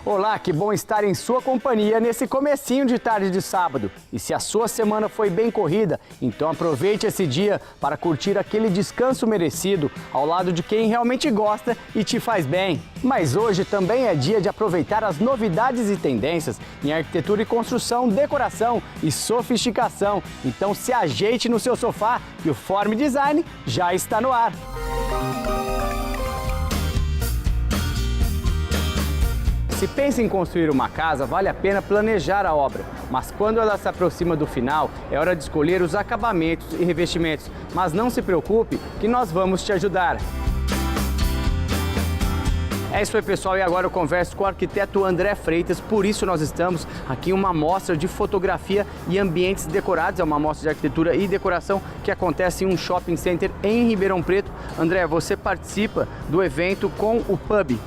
Olá, que bom estar em sua companhia nesse comecinho de tarde de sábado. E se a sua semana foi bem corrida, então aproveite esse dia para curtir aquele descanso merecido ao lado de quem realmente gosta e te faz bem. Mas hoje também é dia de aproveitar as novidades e tendências em arquitetura e construção, decoração e sofisticação. Então se ajeite no seu sofá que o Forme Design já está no ar. Se pensa em construir uma casa, vale a pena planejar a obra, mas quando ela se aproxima do final, é hora de escolher os acabamentos e revestimentos. Mas não se preocupe, que nós vamos te ajudar. É isso aí, pessoal, e agora eu converso com o arquiteto André Freitas, por isso nós estamos aqui em uma mostra de fotografia e ambientes decorados, é uma mostra de arquitetura e decoração que acontece em um shopping center em Ribeirão Preto. André, você participa do evento com o pub.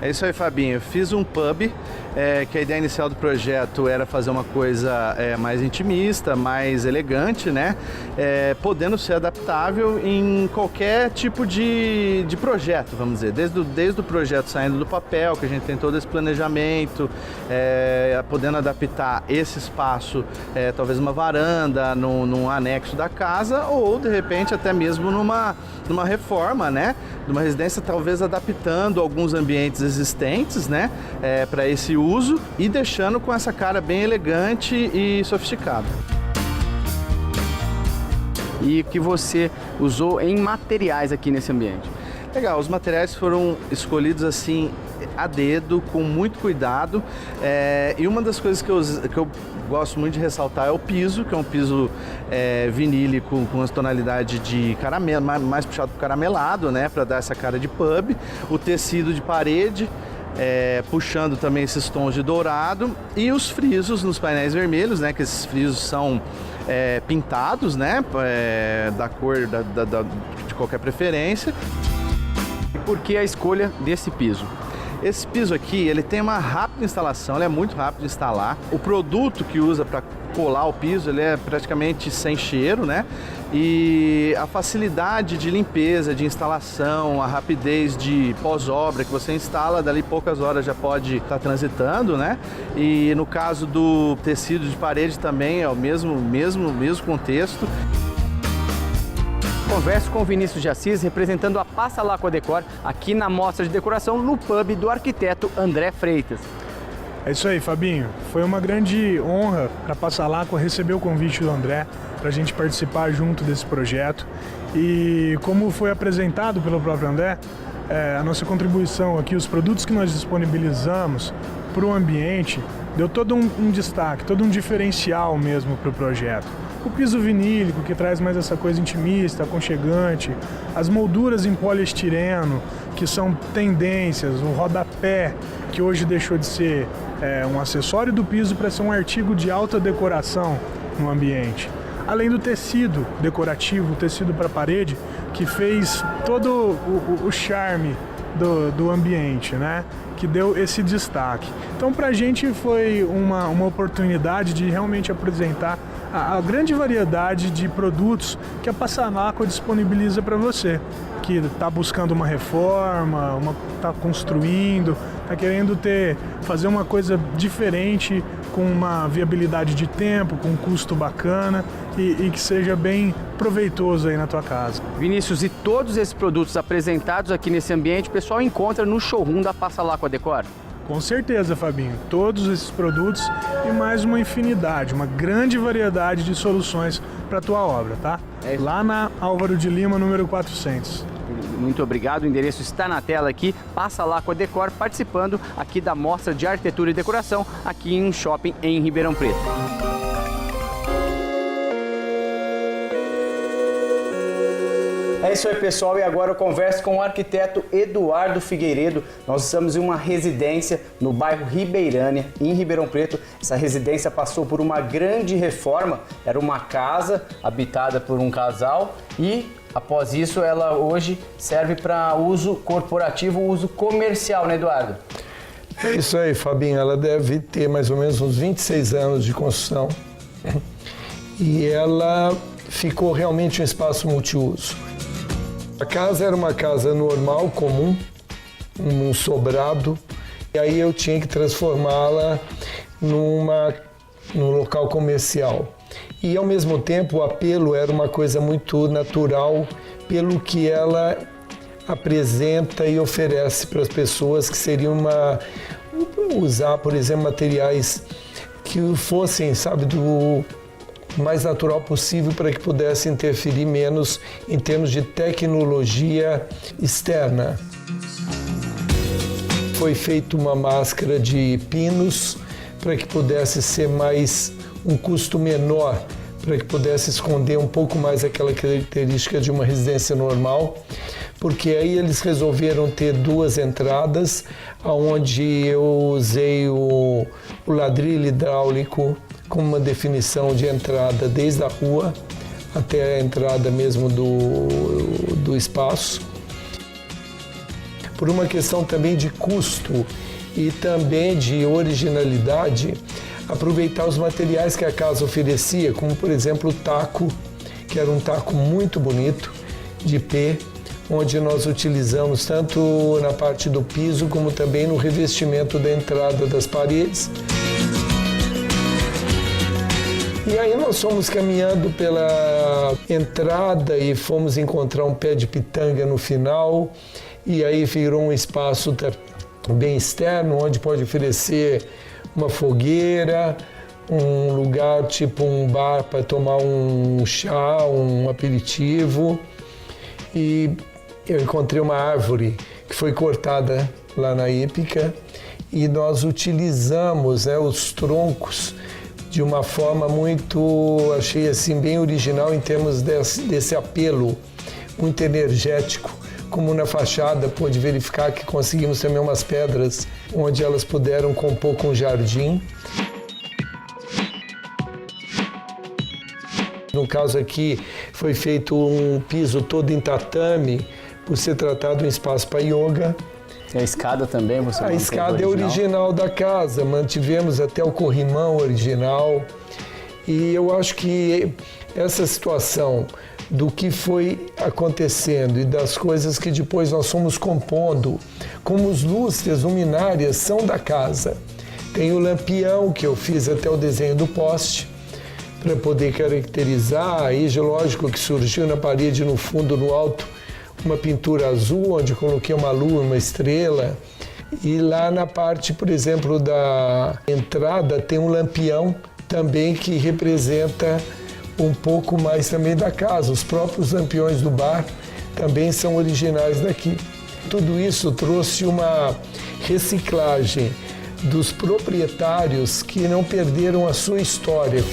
É isso aí, Fabinho. Eu fiz um pub, que a ideia inicial do projeto era fazer uma coisa mais intimista, mais elegante, né? Podendo ser adaptável em qualquer tipo de projeto, vamos dizer. Desde o projeto saindo do papel, que a gente tem todo esse planejamento, podendo adaptar esse espaço, talvez uma varanda, num anexo da casa, ou de repente até mesmo numa reforma, né? De uma residência, talvez adaptando alguns ambientes existentes, né, para esse uso e deixando com essa cara bem elegante e sofisticada. E o que você usou em materiais aqui nesse ambiente? Legal, os materiais foram escolhidos assim a dedo, com muito cuidado, e uma das coisas que eu gosto muito de ressaltar é o piso, que é um piso vinílico com as tonalidades de caramelo, mais puxado para caramelado, né, para dar essa cara de pub. O tecido de parede, puxando também esses tons de dourado, e os frisos nos painéis vermelhos, né, que esses frisos são pintados, né, da cor de qualquer preferência. E por que a escolha desse piso? Esse piso aqui, ele tem uma rápida instalação, ele é muito rápido de instalar. O produto que usa para colar o piso, ele é praticamente sem cheiro, né? E a facilidade de limpeza, de instalação, a rapidez de pós-obra, que você instala, dali poucas horas já pode estar transitando, né? E no caso do tecido de parede também é o mesmo contexto. Converso com o Vinícius de Assis, representando a Passa Láqua Decor, aqui na mostra de decoração no pub do arquiteto André Freitas. É isso aí, Fabinho. Foi uma grande honra para a Passa Láqua receber o convite do André para a gente participar junto desse projeto. E como foi apresentado pelo próprio André, a nossa contribuição aqui, os produtos que nós disponibilizamos para o ambiente, deu todo um destaque, todo um diferencial mesmo para o projeto. O piso vinílico, que traz mais essa coisa intimista, aconchegante, as molduras em poliestireno, que são tendências, o rodapé, que hoje deixou de ser um acessório do piso para ser um artigo de alta decoração no ambiente. Além do tecido decorativo, o tecido para parede, que fez todo o charme do ambiente, né? Que deu esse destaque. Então, para a gente foi uma oportunidade de realmente apresentar a grande variedade de produtos que a Passa Láqua disponibiliza para você, que está buscando uma reforma, está construindo, está querendo fazer uma coisa diferente, com uma viabilidade de tempo, com um custo bacana e que seja bem proveitoso aí na tua casa. Vinícius, e todos esses produtos apresentados aqui nesse ambiente, o pessoal encontra no showroom da Passa Láqua Decor? Com certeza, Fabinho. Todos esses produtos e mais uma infinidade, uma grande variedade de soluções para a tua obra, tá? Lá na Álvaro de Lima, número 400. Muito obrigado, o endereço está na tela aqui, Passa Láqua Decor, participando aqui da Mostra de Arquitetura e Decoração, aqui em um shopping em Ribeirão Preto. É isso aí, pessoal, e agora eu converso com o arquiteto Eduardo Figueiredo. Nós estamos em uma residência no bairro Ribeirânia, em Ribeirão Preto. Essa residência passou por uma grande reforma, era uma casa habitada por um casal e, após isso, ela hoje serve para uso corporativo, uso comercial, né, Eduardo? É isso aí, Fabinho, ela deve ter mais ou menos uns 26 anos de construção e ela ficou realmente um espaço multiuso. A casa era uma casa normal, comum, um sobrado, e aí eu tinha que transformá-la num local comercial. E ao mesmo tempo o apelo era uma coisa muito natural pelo que ela apresenta e oferece para as pessoas, que seriam usar, por exemplo, materiais que fossem, sabe, do mais natural possível para que pudesse interferir menos em termos de tecnologia externa. Foi feita uma máscara de pinos para que pudesse ser um custo menor, para que pudesse esconder um pouco mais aquela característica de uma residência normal, porque aí eles resolveram ter duas entradas, onde eu usei o ladrilho hidráulico como uma definição de entrada desde a rua até a entrada mesmo do espaço. Por uma questão também de custo e também de originalidade, aproveitar os materiais que a casa oferecia, como por exemplo o taco, que era um taco muito bonito, de pé, onde nós utilizamos tanto na parte do piso como também no revestimento da entrada das paredes. E aí nós fomos caminhando pela entrada e fomos encontrar um pé de pitanga no final, e aí virou um espaço bem externo, onde pode oferecer uma fogueira, um lugar tipo um bar para tomar um chá, um aperitivo. E eu encontrei uma árvore que foi cortada lá na Ípica e nós utilizamos, né, os troncos de uma forma muito, achei assim, bem original em termos desse apelo muito energético. Como na fachada pôde verificar que conseguimos também umas pedras onde elas puderam compor com o jardim. No caso aqui foi feito um piso todo em tatame, por ser tratado de um espaço para yoga. E a escada também você A escada é original da casa, mantivemos até o corrimão original. E eu acho que essa situação do que foi acontecendo e das coisas que depois nós fomos compondo, como os lustres, luminárias, são da casa. Tem o lampião, que eu fiz até o desenho do poste, para poder caracterizar. Aí, lógico que surgiu na parede, no fundo, no alto, uma pintura azul, onde coloquei uma lua, uma estrela. E lá na parte, por exemplo, da entrada, tem um lampião também que representa um pouco mais também da casa. Os próprios lampiões do bar também são originais daqui. Tudo isso trouxe uma reciclagem dos proprietários que não perderam a sua história.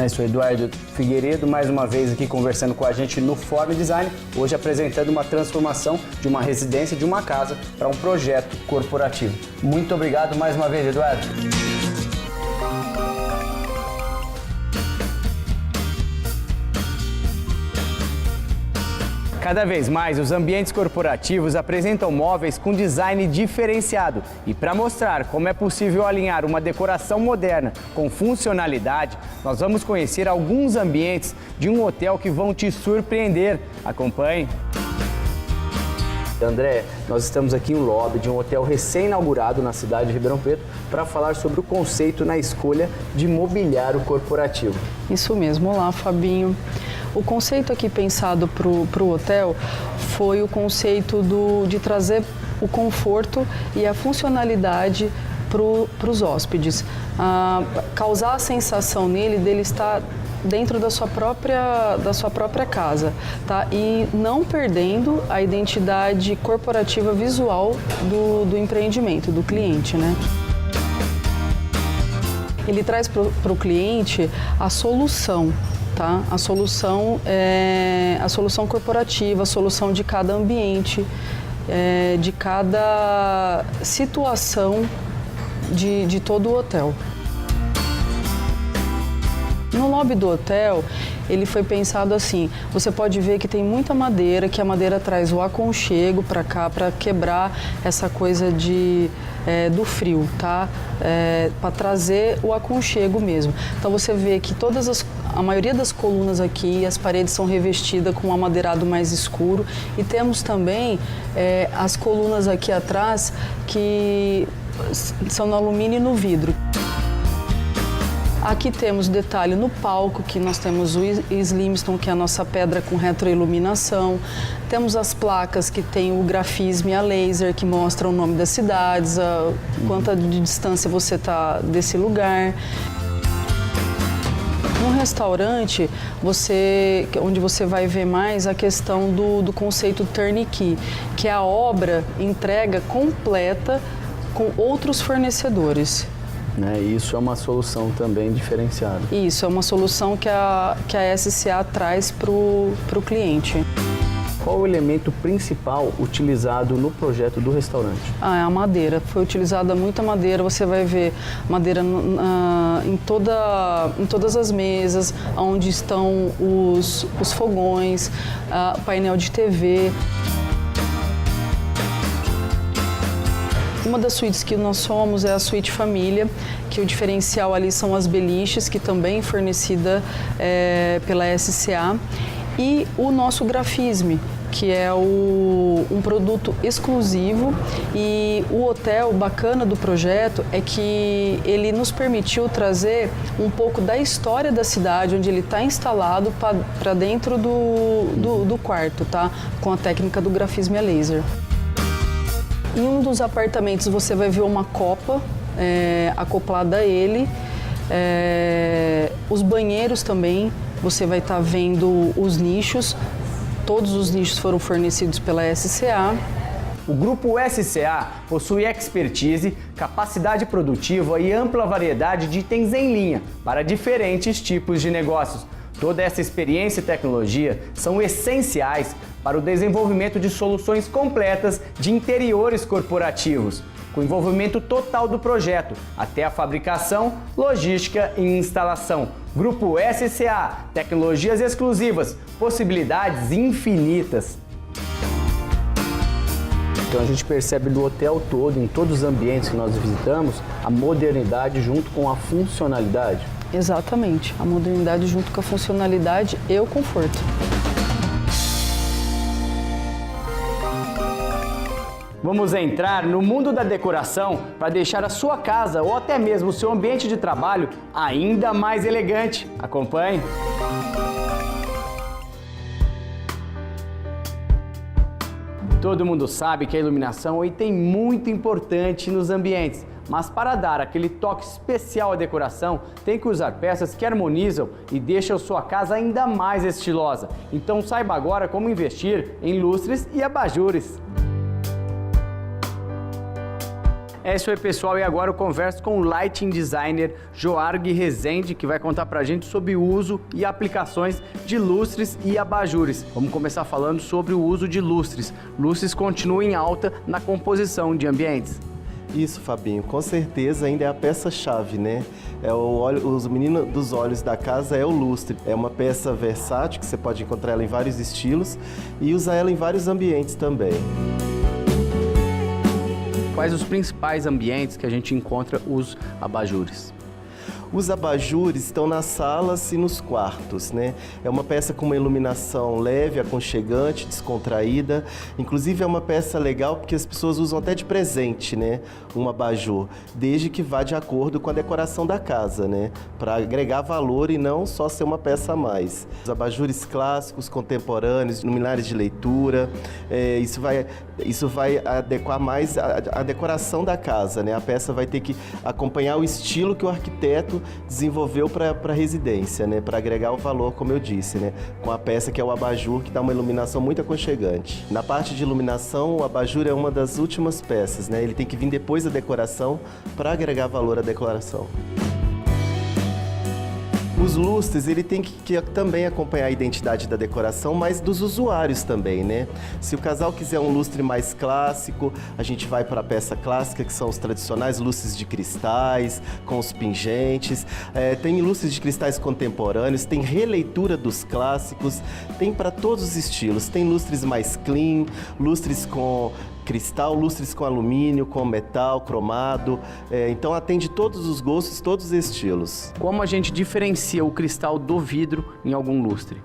É isso, Eduardo Figueiredo, mais uma vez aqui conversando com a gente no Form Design, hoje apresentando uma transformação de uma residência, de uma casa, para um projeto corporativo. Muito obrigado mais uma vez, Eduardo. Cada vez mais, os ambientes corporativos apresentam móveis com design diferenciado. E para mostrar como é possível alinhar uma decoração moderna com funcionalidade, nós vamos conhecer alguns ambientes de um hotel que vão te surpreender. Acompanhe! André, nós estamos aqui no lobby de um hotel recém-inaugurado na cidade de Ribeirão Preto para falar sobre o conceito na escolha de mobiliário corporativo. Isso mesmo. Olá, Fabinho. O conceito aqui pensado para o hotel foi o conceito de trazer o conforto e a funcionalidade para os hóspedes. Causar a sensação nele dele estar dentro da sua própria casa, tá? E não perdendo a identidade corporativa visual do empreendimento, do cliente, né? Ele traz para o cliente a solução. Tá? A solução corporativa, a solução de cada ambiente, de cada situação de todo o hotel. No lobby do hotel, ele foi pensado assim, você pode ver que tem muita madeira, que a madeira traz o aconchego para cá, para quebrar essa coisa do frio, tá? Para trazer o aconchego mesmo. Então você vê que a maioria das colunas aqui, as paredes são revestidas com um amadeirado mais escuro e temos também as colunas aqui atrás que são no alumínio e no vidro. Aqui temos detalhe no palco, que nós temos o Slimstone, que é a nossa pedra com retroiluminação. Temos as placas que tem o grafismo e a laser, que mostram o nome das cidades, quanta de distância você está desse lugar. No restaurante, onde você vai ver mais a questão do conceito turnkey, que é a obra entrega completa com outros fornecedores. Isso é uma solução também diferenciada. Isso, é uma solução que a SCA traz para o cliente. Qual o elemento principal utilizado no projeto do restaurante? É a madeira. Foi utilizada muita madeira. Você vai ver madeira em todas as mesas, onde estão os fogões, painel de TV. Uma das suítes que nós somos é a suíte família, que o diferencial ali são as beliches, que também é fornecida pela SCA, e o nosso grafisme, que é um produto exclusivo, e o hotel bacana do projeto é que ele nos permitiu trazer um pouco da história da cidade, onde ele está instalado, para dentro do quarto, tá? Com a técnica do grafismo a laser. Em um dos apartamentos você vai ver uma copa acoplada a ele, os banheiros também, você vai estar vendo os nichos, todos os nichos foram fornecidos pela SCA. O Grupo SCA possui expertise, capacidade produtiva e ampla variedade de itens em linha para diferentes tipos de negócios. Toda essa experiência e tecnologia são essenciais para o desenvolvimento de soluções completas de interiores corporativos, com envolvimento total do projeto, até a fabricação, logística e instalação. Grupo SCA, tecnologias exclusivas, possibilidades infinitas. Então a gente percebe do hotel todo, em todos os ambientes que nós visitamos, a modernidade junto com a funcionalidade. Exatamente, a modernidade junto com a funcionalidade e o conforto. Vamos entrar no mundo da decoração para deixar a sua casa ou até mesmo o seu ambiente de trabalho ainda mais elegante. Acompanhe! Todo mundo sabe que a iluminação é um item muito importante nos ambientes, mas para dar aquele toque especial à decoração, tem que usar peças que harmonizam e deixam sua casa ainda mais estilosa. Então saiba agora como investir em lustres e abajures. É isso aí, pessoal, e agora eu converso com o Lighting Designer Joarg Rezende, que vai contar pra gente sobre o uso e aplicações de lustres e abajures. Vamos começar falando sobre o uso de lustres. Lustres continuam em alta na composição de ambientes. Isso, Fabinho, com certeza ainda é a peça-chave, né? Os meninos dos olhos da casa é o lustre. É uma peça versátil, que você pode encontrar ela em vários estilos e usar ela em vários ambientes também. Quais os principais ambientes que a gente encontra os abajures? Os abajures estão nas salas e nos quartos, né? É uma peça com uma iluminação leve, aconchegante, descontraída. Inclusive é uma peça legal porque as pessoas usam até de presente, né? Um abajur, desde que vá de acordo com a decoração da casa, né? Para agregar valor e não só ser uma peça a mais. Os abajures clássicos, contemporâneos, luminárias de leitura, isso vai adequar mais a decoração da casa, né? A peça vai ter que acompanhar o estilo que o arquiteto desenvolveu para a residência, né? Para agregar o valor, como eu disse, né? Com a peça que é o abajur, que dá uma iluminação muito aconchegante. Na parte de iluminação, o abajur é uma das últimas peças, né? Ele tem que vir depois da decoração para agregar valor à decoração. Os lustres, ele tem que também acompanhar a identidade da decoração, mas dos usuários também, né? Se o casal quiser um lustre mais clássico, a gente vai para a peça clássica, que são os tradicionais lustres de cristais, com os pingentes. Tem lustres de cristais contemporâneos, tem releitura dos clássicos, tem para todos os estilos. Tem lustres mais clean, lustres com cristal, lustres com alumínio, com metal, cromado. Então atende todos os gostos, todos os estilos. Como a gente diferencia o cristal do vidro em algum lustre?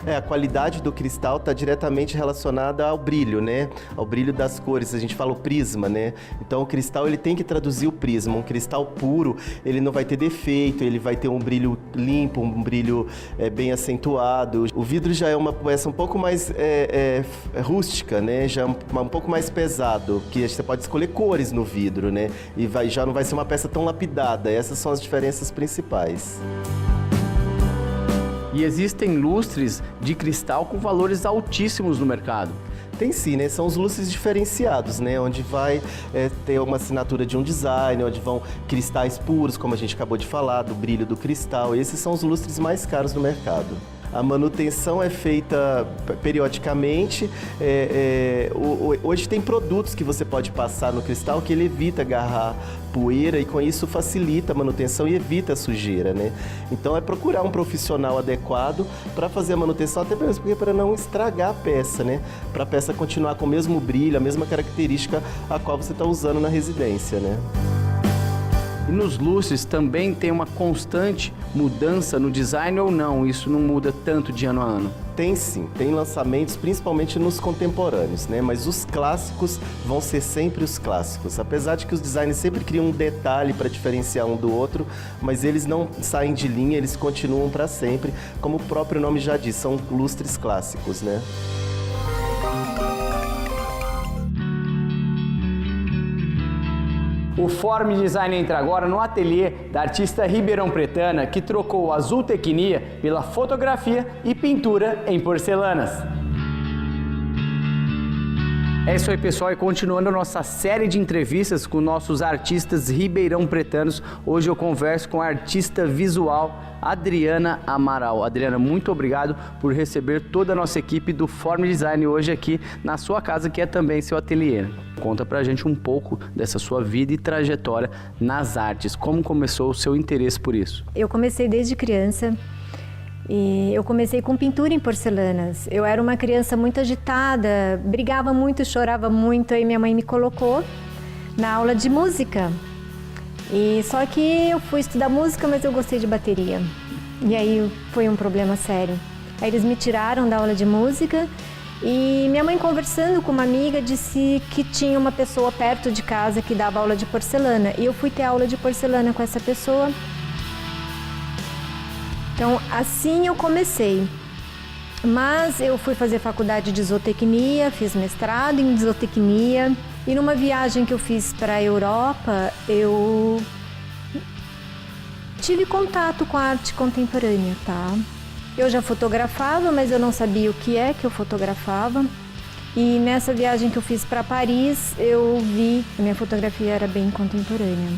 A qualidade do cristal está diretamente relacionada ao brilho, né? Ao brilho das cores, a gente fala o prisma, né? Então o cristal ele tem que traduzir o prisma. Um cristal puro, ele não vai ter defeito, ele vai ter um brilho limpo, um brilho bem acentuado. O vidro já é uma peça um pouco mais rústica, né? Já um pouco mais pesado, que você pode escolher cores no vidro, né? E já não vai ser uma peça tão lapidada. Essas são as diferenças principais. E existem lustres de cristal com valores altíssimos no mercado. Tem sim, né? São os lustres diferenciados, né? Onde vai ter uma assinatura de um design, onde vão cristais puros, como a gente acabou de falar, do brilho do cristal. Esses são os lustres mais caros do mercado. A manutenção é feita periodicamente. Hoje tem produtos que você pode passar no cristal que ele evita agarrar poeira e com isso facilita a manutenção e evita a sujeira, né? Então é procurar um profissional adequado para fazer a manutenção, até mesmo porque para não estragar a peça, né? Para a peça continuar com o mesmo brilho, a mesma característica a qual você está usando na residência, né? E nos lustres também tem uma constante mudança no design ou não? Isso não muda tanto de ano a ano? Tem sim, tem lançamentos principalmente nos contemporâneos, né? Mas os clássicos vão ser sempre os clássicos. Apesar de que os designers sempre criam um detalhe para diferenciar um do outro, mas eles não saem de linha, eles continuam para sempre. Como o próprio nome já diz, são lustres clássicos, né? O Form Design entra agora no ateliê da artista ribeirão-pretana que trocou a zootecnia pela fotografia e pintura em porcelanas. É isso aí, pessoal, e continuando a nossa série de entrevistas com nossos artistas ribeirão-pretanos, hoje eu converso com a artista visual Adriana Amaral. Adriana, muito obrigado por receber toda a nossa equipe do Form Design hoje aqui na sua casa, que é também seu ateliê. Conta pra gente um pouco dessa sua vida e trajetória nas artes. Como começou o seu interesse por isso? Eu comecei desde criança. E eu comecei com pintura em porcelanas. Eu era uma criança muito agitada, brigava muito, chorava muito. Aí minha mãe me colocou na aula de música. E só que eu fui estudar música, mas eu gostei de bateria. E aí foi um problema sério. Aí eles me tiraram da aula de música e minha mãe, conversando com uma amiga, disse que tinha uma pessoa perto de casa que dava aula de porcelana. E eu fui ter aula de porcelana com essa pessoa. Então, assim eu comecei, mas eu fui fazer faculdade de zootecnia, fiz mestrado em zootecnia e numa viagem que eu fiz para a Europa, eu tive contato com a arte contemporânea, tá? Eu já fotografava, mas eu não sabia o que é que eu fotografava e nessa viagem que eu fiz para Paris, eu vi que a minha fotografia era bem contemporânea.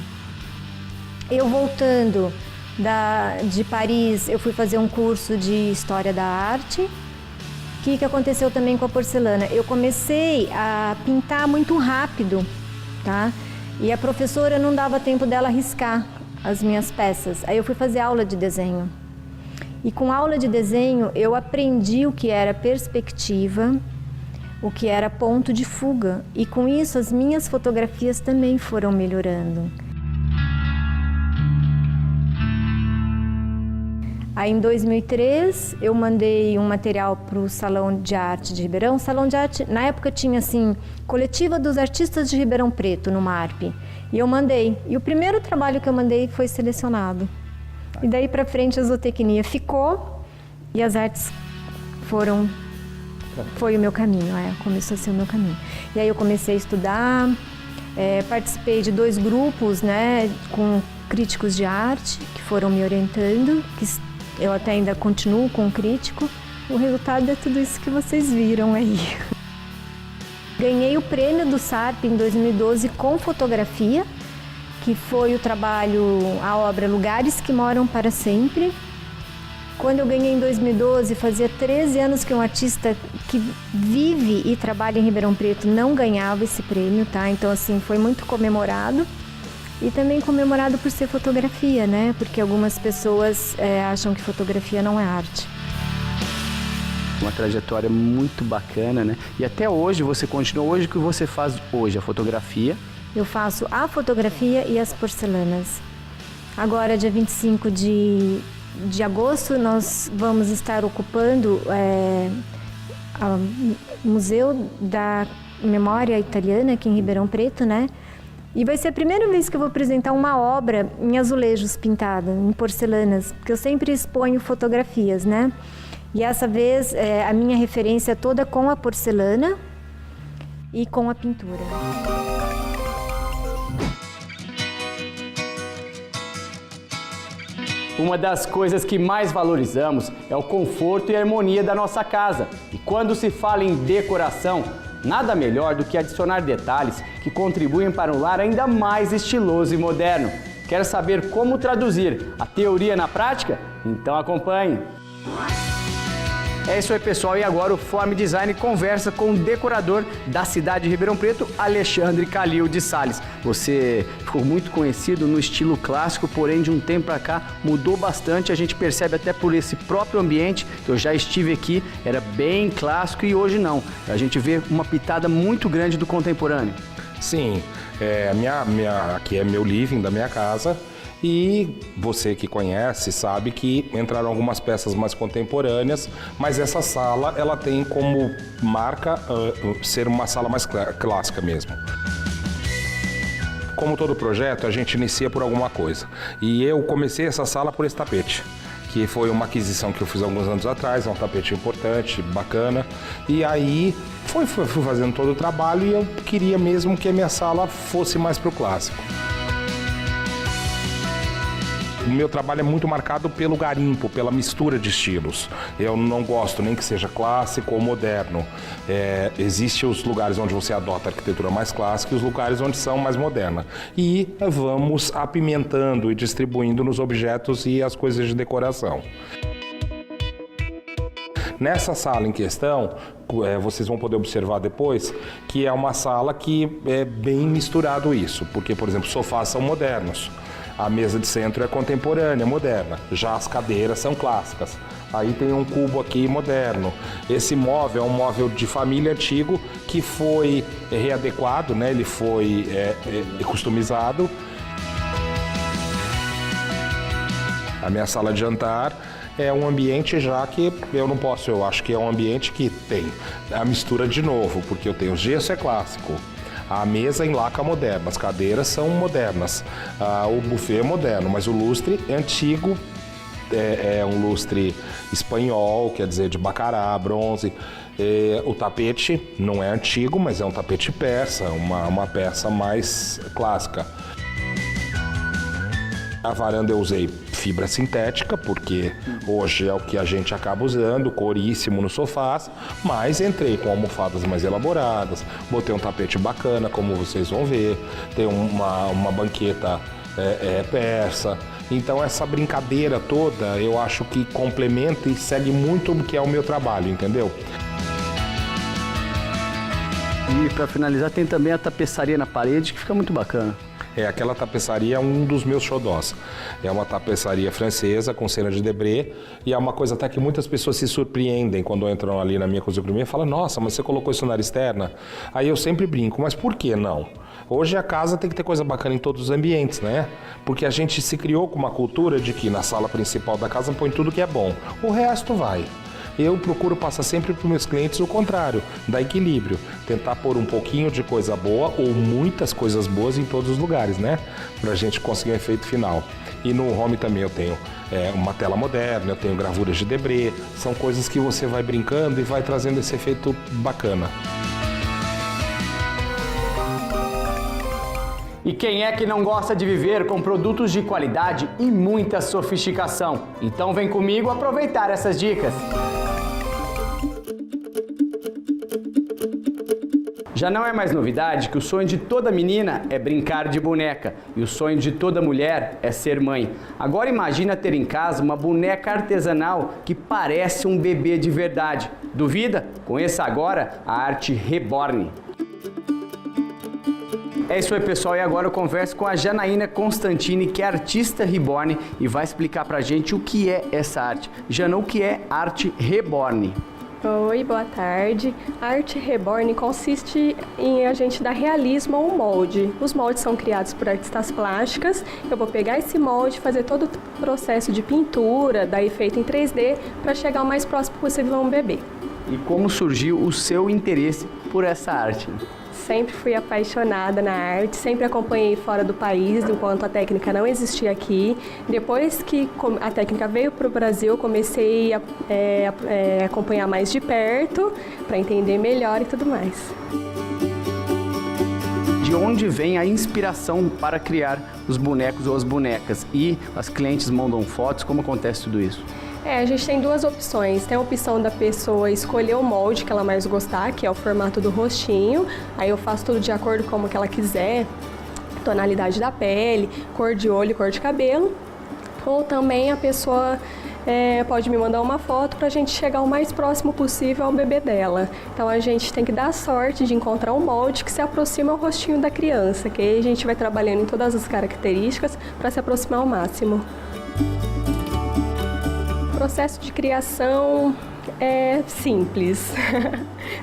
Eu voltando de Paris, eu fui fazer um curso de História da Arte. O que aconteceu também com a porcelana? Eu comecei a pintar muito rápido, tá? E a professora não dava tempo dela riscar as minhas peças. Aí eu fui fazer aula de desenho. E com aula de desenho, eu aprendi o que era perspectiva, o que era ponto de fuga. E com isso, as minhas fotografias também foram melhorando. Aí em 2003 eu mandei um material para o Salão de Arte de Ribeirão. O Salão de Arte, na época tinha assim, Coletiva dos Artistas de Ribeirão Preto, no MARP. E eu mandei. E o primeiro trabalho que eu mandei foi selecionado. E daí para frente a zootecnia ficou e as artes foi o meu caminho, começou a ser o meu caminho. E aí eu comecei a estudar, participei de 2 grupos, né, com críticos de arte que foram me orientando, que eu até ainda continuo com o crítico. O resultado é tudo isso que vocês viram aí. Ganhei o prêmio do SARP em 2012 com fotografia, que foi o trabalho, a obra Lugares que Moram para Sempre. Quando eu ganhei em 2012, fazia 13 anos que um artista que vive e trabalha em Ribeirão Preto não ganhava esse prêmio, tá? Então, assim, foi muito comemorado. E também comemorado por ser fotografia, né? Porque algumas pessoas acham que fotografia não é arte. Uma trajetória muito bacana, né? E até hoje, você continua hoje, o que você faz hoje? A fotografia? Eu faço a fotografia e as porcelanas. Agora, dia 25 de agosto, nós vamos estar ocupando o Museu da Memória Italiana aqui em Ribeirão Preto, né? E vai ser a primeira vez que eu vou apresentar uma obra em azulejos pintada, em porcelanas, porque eu sempre exponho fotografias, né? E essa vez a minha referência é toda com a porcelana e com a pintura. Uma das coisas que mais valorizamos é o conforto e a harmonia da nossa casa. E quando se fala em decoração, nada melhor do que adicionar detalhes que contribuem para um lar ainda mais estiloso e moderno. Quer saber como traduzir a teoria na prática? Então acompanhe! É isso aí, pessoal, e agora o Form Design conversa com o decorador da cidade de Ribeirão Preto, Alexandre Calil de Sales. Você ficou muito conhecido no estilo clássico, porém de um tempo para cá mudou bastante, a gente percebe até por esse próprio ambiente, que eu já estive aqui, era bem clássico e hoje não. A gente vê uma pitada muito grande do contemporâneo. Sim, aqui é meu living da minha casa. E você que conhece sabe que entraram algumas peças mais contemporâneas, mas essa sala ela tem como marca ser uma sala mais clássica mesmo. Como todo projeto, a gente inicia por alguma coisa. E eu comecei essa sala por esse tapete, que foi uma aquisição que eu fiz alguns anos atrás, é um tapete importante, bacana. E aí fui fazendo todo o trabalho e eu queria mesmo que a minha sala fosse mais pro clássico. O meu trabalho é muito marcado pelo garimpo, pela mistura de estilos. Eu não gosto nem que seja clássico ou moderno. Existem os lugares onde você adota a arquitetura mais clássica e os lugares onde são mais moderna. E vamos apimentando e distribuindo nos objetos e as coisas de decoração. Nessa sala em questão, vocês vão poder observar depois, que é uma sala que é bem misturado isso. Porque, por exemplo, sofás são modernos. A mesa de centro é contemporânea, moderna. Já as cadeiras são clássicas. Aí tem um cubo aqui moderno. Esse móvel é um móvel de família antigo que foi readequado, né? Ele foi customizado. A minha sala de jantar é um ambiente já que eu acho que é um ambiente que tem a mistura de novo, porque eu tenho gesso é clássico. A mesa em laca moderna, as cadeiras são modernas, o buffet é moderno, mas o lustre é antigo, é um lustre espanhol, quer dizer, de bacará, bronze. O tapete não é antigo, mas é um tapete persa, uma peça mais clássica. A varanda eu usei fibra sintética, porque hoje é o que a gente acaba usando, coríssimo nos sofás, mas entrei com almofadas mais elaboradas, botei um tapete bacana, como vocês vão ver, tem uma banqueta persa. Então essa brincadeira toda eu acho que complementa e segue muito o que é o meu trabalho, entendeu? E para finalizar tem também a tapeçaria na parede, que fica muito bacana. Aquela tapeçaria é um dos meus xodós. É uma tapeçaria francesa com cena de Debré e é uma coisa até que muitas pessoas se surpreendem quando entram ali na minha cozinha e falam: nossa, mas você colocou isso na área externa? Aí eu sempre brinco, mas por que não? Hoje a casa tem que ter coisa bacana em todos os ambientes, né? Porque a gente se criou com uma cultura de que na sala principal da casa põe tudo que é bom. O resto vai. Eu procuro passar sempre para os meus clientes o contrário, dar equilíbrio, tentar pôr um pouquinho de coisa boa ou muitas coisas boas em todos os lugares, né? Para a gente conseguir o efeito final. E no home também eu tenho uma tela moderna, eu tenho gravuras de Debré, são coisas que você vai brincando e vai trazendo esse efeito bacana. E quem é que não gosta de viver com produtos de qualidade e muita sofisticação? Então vem comigo aproveitar essas dicas. Já não é mais novidade que o sonho de toda menina é brincar de boneca e o sonho de toda mulher é ser mãe. Agora imagina ter em casa uma boneca artesanal que parece um bebê de verdade. Duvida? Conheça agora a arte Reborn. É isso aí, pessoal, e agora eu converso com a Janaína Constantini, que é artista Reborn, e vai explicar pra gente o que é essa arte. Jana, o que é arte Reborn? Oi, boa tarde. A arte Reborn consiste em a gente dar realismo a um molde. Os moldes são criados por artistas plásticas. Eu vou pegar esse molde, fazer todo o processo de pintura, daí feito em 3D, para chegar o mais próximo possível a um bebê. E como surgiu o seu interesse por essa arte? Sempre fui apaixonada na arte, sempre acompanhei fora do país, enquanto a técnica não existia aqui. Depois que a técnica veio para o Brasil, comecei a acompanhar mais de perto, para entender melhor e tudo mais. De onde vem a inspiração para criar os bonecos ou as bonecas? E as clientes mandam fotos, como acontece tudo isso? A gente tem duas opções. Tem a opção da pessoa escolher o molde que ela mais gostar, que é o formato do rostinho. Aí eu faço tudo de acordo com como que ela quiser, tonalidade da pele, cor de olho, cor de cabelo. Ou também a pessoa pode me mandar uma foto para a gente chegar o mais próximo possível ao bebê dela. Então a gente tem que dar sorte de encontrar um molde que se aproxima ao rostinho da criança, que aí a gente vai trabalhando em todas as características para se aproximar ao máximo. O processo de criação é simples,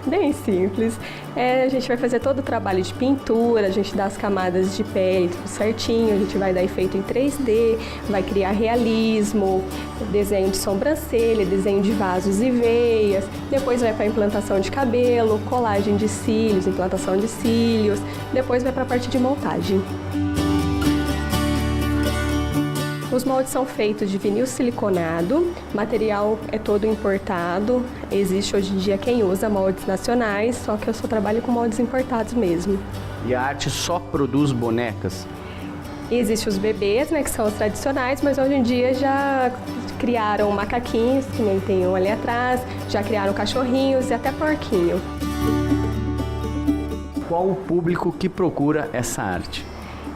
bem simples. A gente vai fazer todo o trabalho de pintura, a gente dá as camadas de pele tudo certinho, a gente vai dar efeito em 3D, vai criar realismo, desenho de sobrancelha, desenho de vasos e veias, depois vai para a implantação de cabelo, colagem de cílios, implantação de cílios, depois vai para a parte de montagem. Os moldes são feitos de vinil siliconado, o material é todo importado, existe hoje em dia quem usa moldes nacionais, só que eu só trabalho com moldes importados mesmo. E a arte só produz bonecas? Existem os bebês, né, que são os tradicionais, mas hoje em dia já criaram macaquinhos, que nem tem um ali atrás, já criaram cachorrinhos e até porquinho. Qual o público que procura essa arte?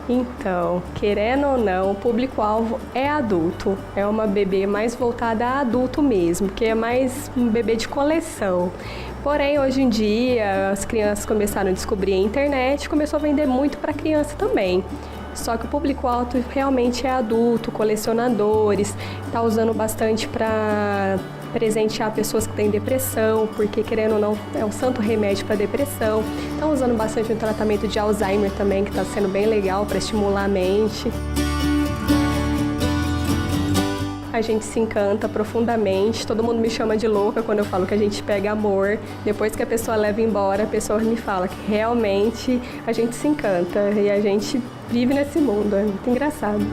Então, querendo ou não, o público-alvo é adulto. É uma bebê mais voltada a adulto mesmo, que é mais um bebê de coleção. Porém, hoje em dia, as crianças começaram a descobrir a internet e começou a vender muito para criança também. Só que o público-alvo realmente é adulto, colecionadores, está usando bastante para presentear pessoas que têm depressão, porque querendo ou não é um santo remédio para depressão. Estão usando bastante o tratamento de Alzheimer também, que está sendo bem legal para estimular a mente. A gente se encanta profundamente, todo mundo me chama de louca quando eu falo que a gente pega amor. Depois que a pessoa leva embora, a pessoa me fala que realmente a gente se encanta e a gente vive nesse mundo, é muito engraçado.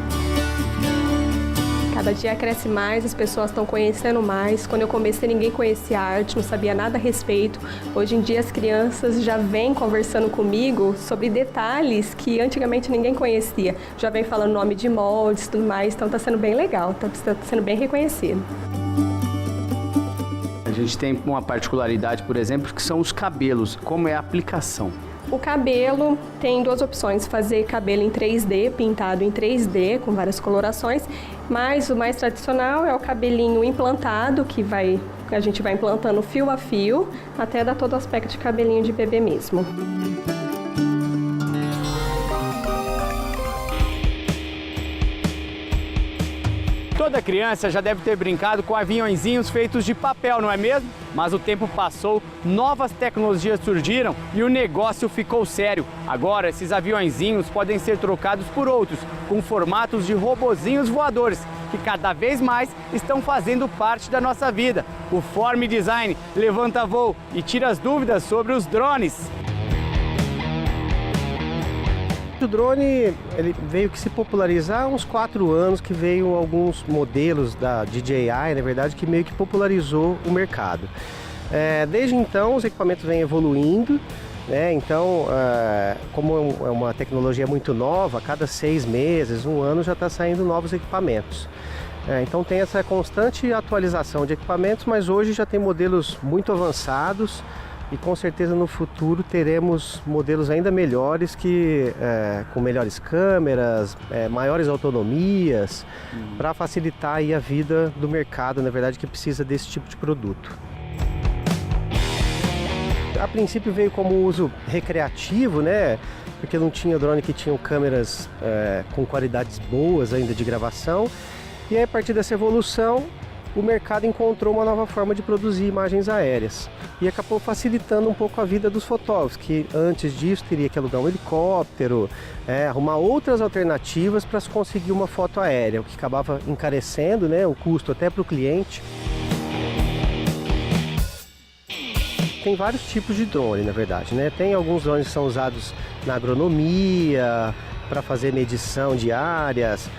Cada dia cresce mais, as pessoas estão conhecendo mais. Quando eu comecei, ninguém conhecia arte, não sabia nada a respeito. Hoje em dia, as crianças já vêm conversando comigo sobre detalhes que antigamente ninguém conhecia. Já vem falando nome de moldes e tudo mais, então está sendo bem legal, está sendo bem reconhecido. A gente tem uma particularidade, por exemplo, que são os cabelos. Como é a aplicação? O cabelo tem duas opções, fazer cabelo em 3D, pintado em 3D, com várias colorações, mas o mais tradicional é o cabelinho implantado, que a gente vai implantando fio a fio, até dar todo o aspecto de cabelinho de bebê mesmo. Toda criança já deve ter brincado com aviõezinhos feitos de papel, não é mesmo? Mas o tempo passou, novas tecnologias surgiram e o negócio ficou sério. Agora, esses aviõezinhos podem ser trocados por outros, com formatos de robozinhos voadores, que cada vez mais estão fazendo parte da nossa vida. O Form Design levanta voo e tira as dúvidas sobre os drones. O drone ele veio que se popularizar há uns 4 anos, que veio alguns modelos da DJI, na verdade, que meio que popularizou o mercado. Desde então, os equipamentos vêm evoluindo, né? Então, como é uma tecnologia muito nova, a cada 6 meses, 1 ano já está saindo novos equipamentos. Então tem essa constante atualização de equipamentos, mas hoje já tem modelos muito avançados, e com certeza no futuro teremos modelos ainda melhores com melhores câmeras, maiores autonomias, para facilitar aí a vida do mercado, na verdade, que precisa desse tipo de produto. A princípio veio como uso recreativo, né? Porque não tinha drone que tinham câmeras com qualidades boas ainda de gravação. E aí, a partir dessa evolução, o mercado encontrou uma nova forma de produzir imagens aéreas. E acabou facilitando um pouco a vida dos fotógrafos, que antes disso teria que alugar um helicóptero, arrumar outras alternativas para se conseguir uma foto aérea, o que acabava encarecendo, né, o custo até para o cliente. Tem vários tipos de drone, na verdade, né? Tem alguns drones que são usados na agronomia, para fazer medição de áreas.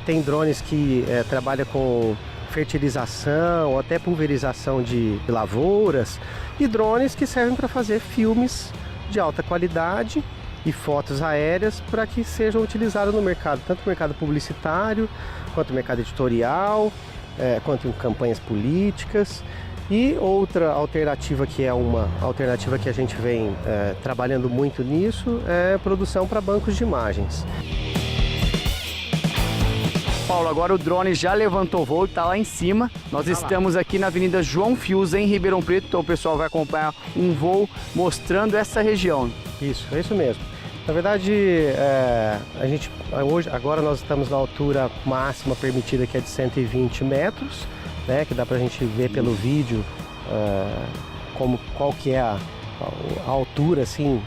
Tem drones que trabalham com fertilização ou até pulverização de lavouras. E drones que servem para fazer filmes de alta qualidade e fotos aéreas para que sejam utilizados no mercado, tanto no mercado publicitário, quanto no mercado editorial, quanto em campanhas políticas. E outra alternativa, que é uma alternativa que a gente vem trabalhando muito nisso, é produção para bancos de imagens. Paulo, agora o drone já levantou voo, está lá em cima. Nós estamos aqui na Avenida João Fius, em Ribeirão Preto, então o pessoal vai acompanhar um voo mostrando essa região. Isso, é isso mesmo. Na verdade, agora nós estamos na altura máxima permitida, que é de 120 metros. Que dá pra gente ver pelo vídeo qual que é a altura, assim.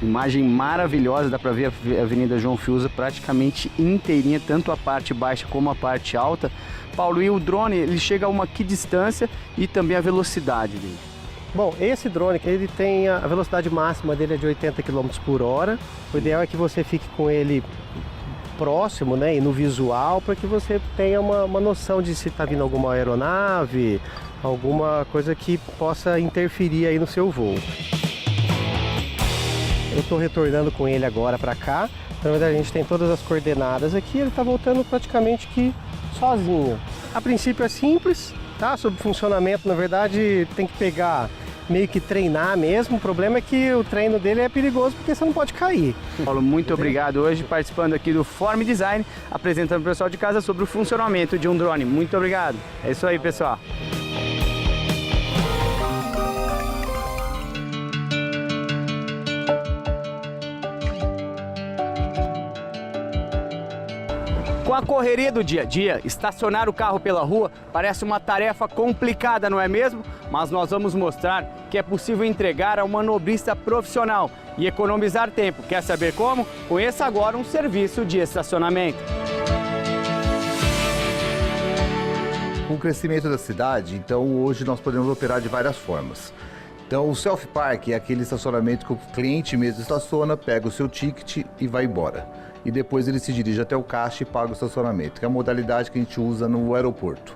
Imagem maravilhosa, dá pra ver a Avenida João Fiuza praticamente inteirinha, tanto a parte baixa como a parte alta. Paulo, e o drone, ele chega a que distância e também a velocidade dele? Bom, esse drone, ele tem a velocidade máxima dele é de 80 km por hora. O ideal é que você fique com ele próximo, né, e no visual, para que você tenha uma noção de se está vindo alguma aeronave, alguma coisa que possa interferir aí no seu voo. Eu estou retornando com ele agora para cá. Na verdade, a gente tem todas as coordenadas aqui. Ele está voltando praticamente que sozinho. A princípio é simples, tá? Sobre funcionamento, na verdade, tem que pegar, meio que treinar mesmo. O problema é que o treino dele é perigoso porque você não pode cair. Paulo, muito obrigado hoje participando aqui do Form Design, apresentando para o pessoal de casa sobre o funcionamento de um drone. Muito obrigado. É isso aí, pessoal. Com a correria do dia a dia, estacionar o carro pela rua parece uma tarefa complicada, não é mesmo? Mas nós vamos mostrar que é possível entregar a um manobrista profissional e economizar tempo. Quer saber como? Conheça agora um serviço de estacionamento. Com o crescimento da cidade, então hoje nós podemos operar de várias formas. Então o self-park é aquele estacionamento que o cliente mesmo estaciona, pega o seu ticket e vai embora. E depois ele se dirige até o caixa e paga o estacionamento, que é a modalidade que a gente usa no aeroporto,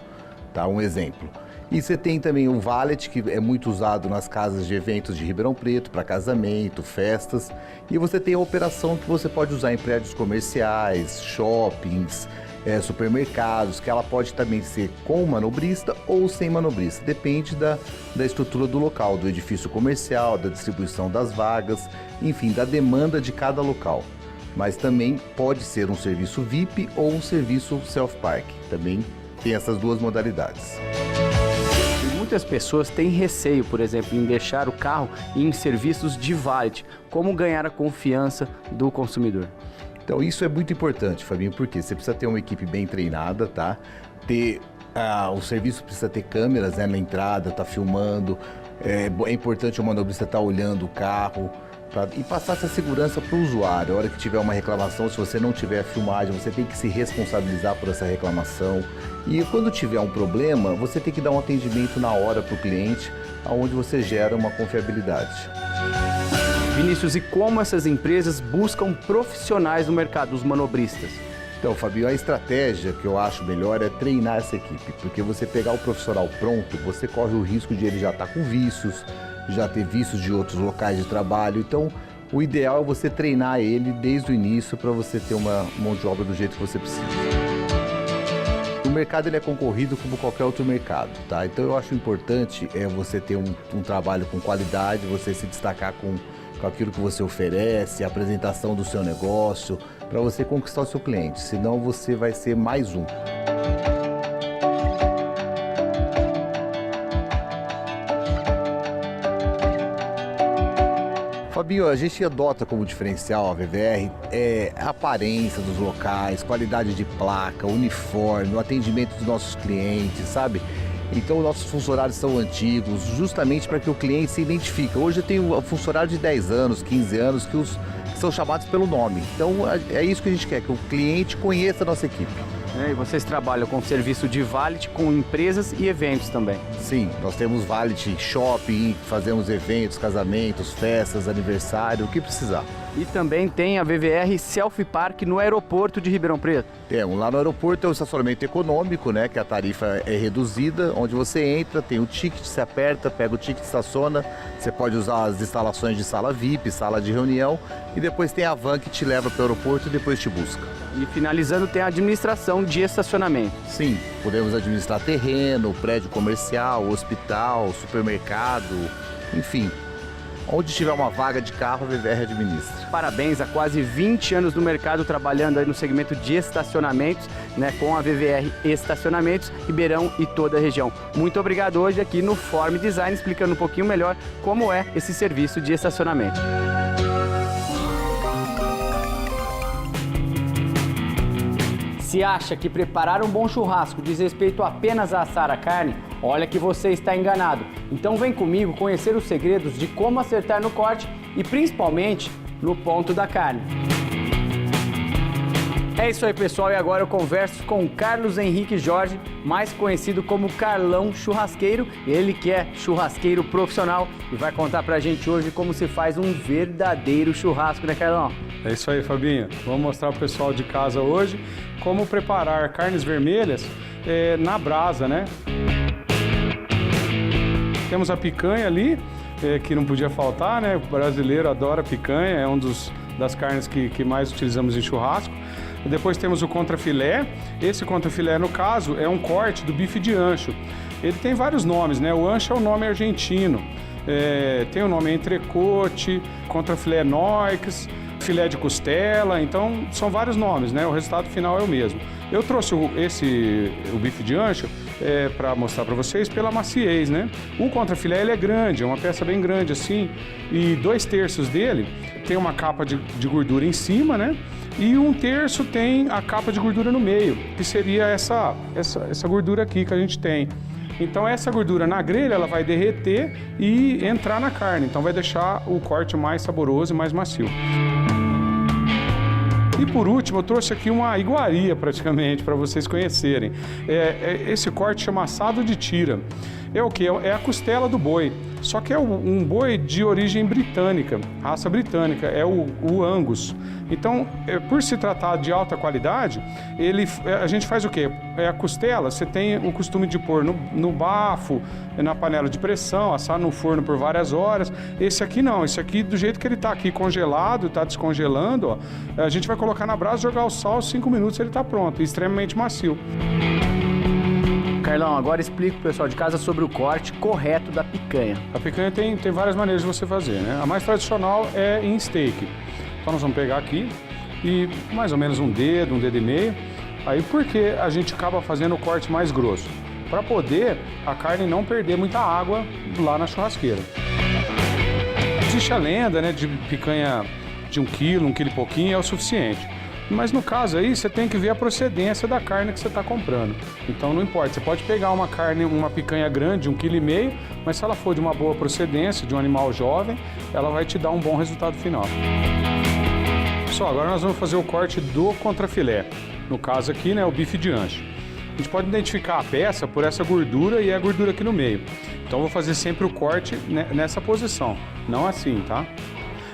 tá? Um exemplo. E você tem também o valet, que é muito usado nas casas de eventos de Ribeirão Preto, para casamento, festas. E você tem a operação que você pode usar em prédios comerciais, shoppings, supermercados, que ela pode também ser com manobrista ou sem manobrista. Depende da estrutura do local, do edifício comercial, da distribuição das vagas, enfim, da demanda de cada local. Mas também pode ser um serviço VIP ou um serviço self-park. Também tem essas duas modalidades. Muitas pessoas têm receio, por exemplo, em deixar o carro em serviços de valet. Como ganhar a confiança do consumidor? Então isso é muito importante, Fabinho, porque você precisa ter uma equipe bem treinada, tá? O serviço precisa ter câmeras, né, na entrada, tá filmando. É importante o manobrista estar olhando o carro. E passar essa segurança para o usuário. A hora que tiver uma reclamação, se você não tiver a filmagem, você tem que se responsabilizar por essa reclamação. E quando tiver um problema, você tem que dar um atendimento na hora para o cliente, onde você gera uma confiabilidade. Vinícius, e como essas empresas buscam profissionais no mercado, os manobristas? Então, Fabio, a estratégia que eu acho melhor é treinar essa equipe, porque você pegar o profissional pronto, você corre o risco de ele já estar com vícios, já ter vícios de outros locais de trabalho. Então, o ideal é você treinar ele desde o início para você ter uma mão de obra do jeito que você precisa. mercado ele é concorrido como qualquer outro mercado, tá? Então eu acho importante você ter um trabalho com qualidade, você se destacar com aquilo que você oferece, a apresentação do seu negócio, para você conquistar o seu cliente, senão você vai ser mais um. Fabinho, a gente adota como diferencial a VVR a aparência dos locais, qualidade de placa, uniforme, o atendimento dos nossos clientes, sabe? Então, nossos funcionários são antigos, justamente para que o cliente se identifique. Hoje eu tenho funcionário de 10 anos, 15 anos, que são chamados pelo nome. Então, é isso que a gente quer, que o cliente conheça a nossa equipe. E vocês trabalham com serviço de valet com empresas e eventos também? Sim, nós temos valet shopping, fazemos eventos, casamentos, festas, aniversário, o que precisar. E também tem a VVR Selfie Park no aeroporto de Ribeirão Preto. Temos, lá no aeroporto é um estacionamento econômico, né, que a tarifa é reduzida, onde você entra, tem o ticket, você aperta, pega o ticket, estaciona, você pode usar as instalações de sala VIP, sala de reunião, e depois tem a van que te leva para o aeroporto e depois te busca. E finalizando, tem a administração de estacionamento. Sim, podemos administrar terreno, prédio comercial, hospital, supermercado, enfim. Onde tiver uma vaga de carro, a VVR administra. Parabéns, há quase 20 anos no mercado, trabalhando aí no segmento de estacionamentos, né, com a VVR Estacionamentos, Ribeirão e toda a região. Muito obrigado hoje aqui no Form Design, explicando um pouquinho melhor como é esse serviço de estacionamento. Se acha que preparar um bom churrasco diz respeito apenas a assar a carne, olha que você está enganado. Então vem comigo conhecer os segredos de como acertar no corte e principalmente no ponto da carne. É isso aí, pessoal, e agora eu converso com o Carlos Henrique Jorge, mais conhecido como Carlão Churrasqueiro, ele que é churrasqueiro profissional e vai contar pra gente hoje como se faz um verdadeiro churrasco, né, Carlão? É isso aí, Fabinho. Vamos mostrar pro pessoal de casa hoje como preparar carnes vermelhas na brasa, né? Temos a picanha ali, que não podia faltar, né? O brasileiro adora picanha, é das carnes que mais utilizamos em churrasco. Depois temos o contrafilé. Esse contrafilé, no caso, é um corte do bife de ancho. Ele tem vários nomes, né? O ancho é o nome argentino. Tem o nome entrecote, contrafilé noix, filé de costela, então são vários nomes, né? O resultado final é o mesmo. Eu trouxe o bife de ancho para mostrar para vocês pela maciez, né? O contrafilé ele é grande, é uma peça bem grande assim, e 2/3 dele tem uma capa de gordura em cima, né? E 1/3 tem a capa de gordura no meio, que seria essa gordura aqui que a gente tem. Então essa gordura na grelha ela vai derreter e entrar na carne, então vai deixar o corte mais saboroso e mais macio. E por último, eu trouxe aqui uma iguaria praticamente para vocês conhecerem. Esse corte chama assado de tira. É o que? É a costela do boi. Só que é um boi de origem britânica, raça britânica, é o Angus. Então, por se tratar de alta qualidade, a gente faz o quê? A costela, você tem o costume de pôr no bafo, na panela de pressão, assar no forno por várias horas. Esse aqui não, esse aqui do jeito que ele está aqui congelado, está descongelando, ó, a gente vai colocar na brasa, jogar o sal, 5 minutos ele está pronto, extremamente macio. Carlão, agora explica pro pessoal de casa sobre o corte correto da picanha. A picanha tem várias maneiras de você fazer, né? A mais tradicional é em steak. Então nós vamos pegar aqui e mais ou menos um dedo e meio. Aí por que a gente acaba fazendo o corte mais grosso? Para poder a carne não perder muita água lá na churrasqueira. Existe a lenda, né, de picanha de 1 quilo, 1 quilo e pouquinho é o suficiente. Mas no caso aí, você tem que ver a procedência da carne que você está comprando. Então não importa, você pode pegar uma picanha grande, 1,5 kg, mas se ela for de uma boa procedência, de um animal jovem, ela vai te dar um bom resultado final. Pessoal, agora nós vamos fazer o corte do contrafilé. No caso aqui, né, o bife de ancho. A gente pode identificar a peça por essa gordura e a gordura aqui no meio. Então eu vou fazer sempre o corte nessa posição, não assim, tá?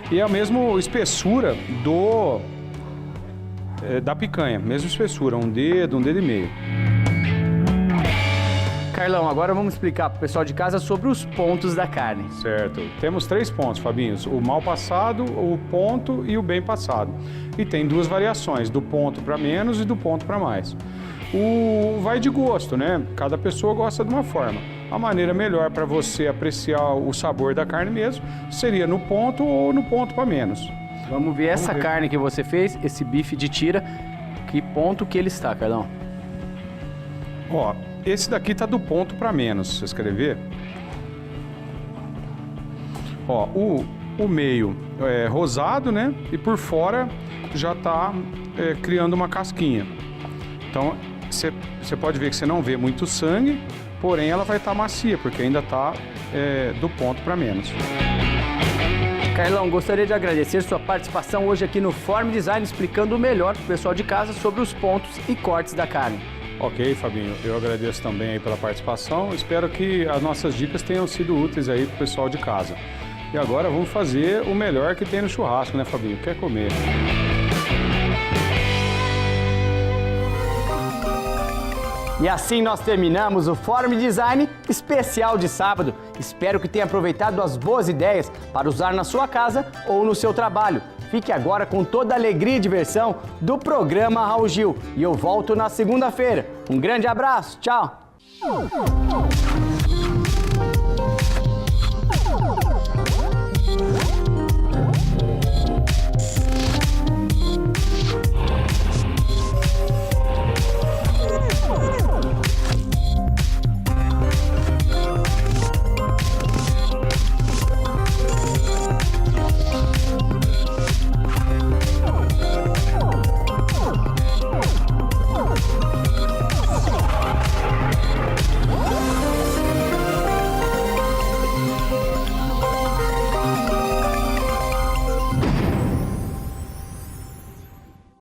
E é a mesma espessura da picanha, mesma espessura, um dedo e meio. Carlão, agora vamos explicar para o pessoal de casa sobre os pontos da carne. Certo. Temos 3 pontos, Fabinho. O mal passado, o ponto e o bem passado. E tem 2 variações, do ponto para menos e do ponto para mais. Vai de gosto, né? Cada pessoa gosta de uma forma. A maneira melhor para você apreciar o sabor da carne mesmo seria no ponto ou no ponto para menos. Vamos ver essa carne que você fez, esse bife de tira, que ponto que ele está, Carlão? Ó, esse daqui tá do ponto para menos, vocês querem ver? Ó, o meio é rosado, né? E por fora já tá criando uma casquinha. Então, você pode ver que você não vê muito sangue, porém ela vai estar macia, porque ainda tá do ponto para menos. Carlão, gostaria de agradecer sua participação hoje aqui no Form Design, explicando melhor para o pessoal de casa sobre os pontos e cortes da carne. Ok, Fabinho, eu agradeço também aí pela participação. Espero que as nossas dicas tenham sido úteis aí para o pessoal de casa. E agora vamos fazer o melhor que tem no churrasco, né, Fabinho? Quer comer? E assim nós terminamos o Form Design especial de sábado. Espero que tenha aproveitado as boas ideias para usar na sua casa ou no seu trabalho. Fique agora com toda a alegria e diversão do programa Raul Gil. E eu volto na segunda-feira. Um grande abraço, tchau!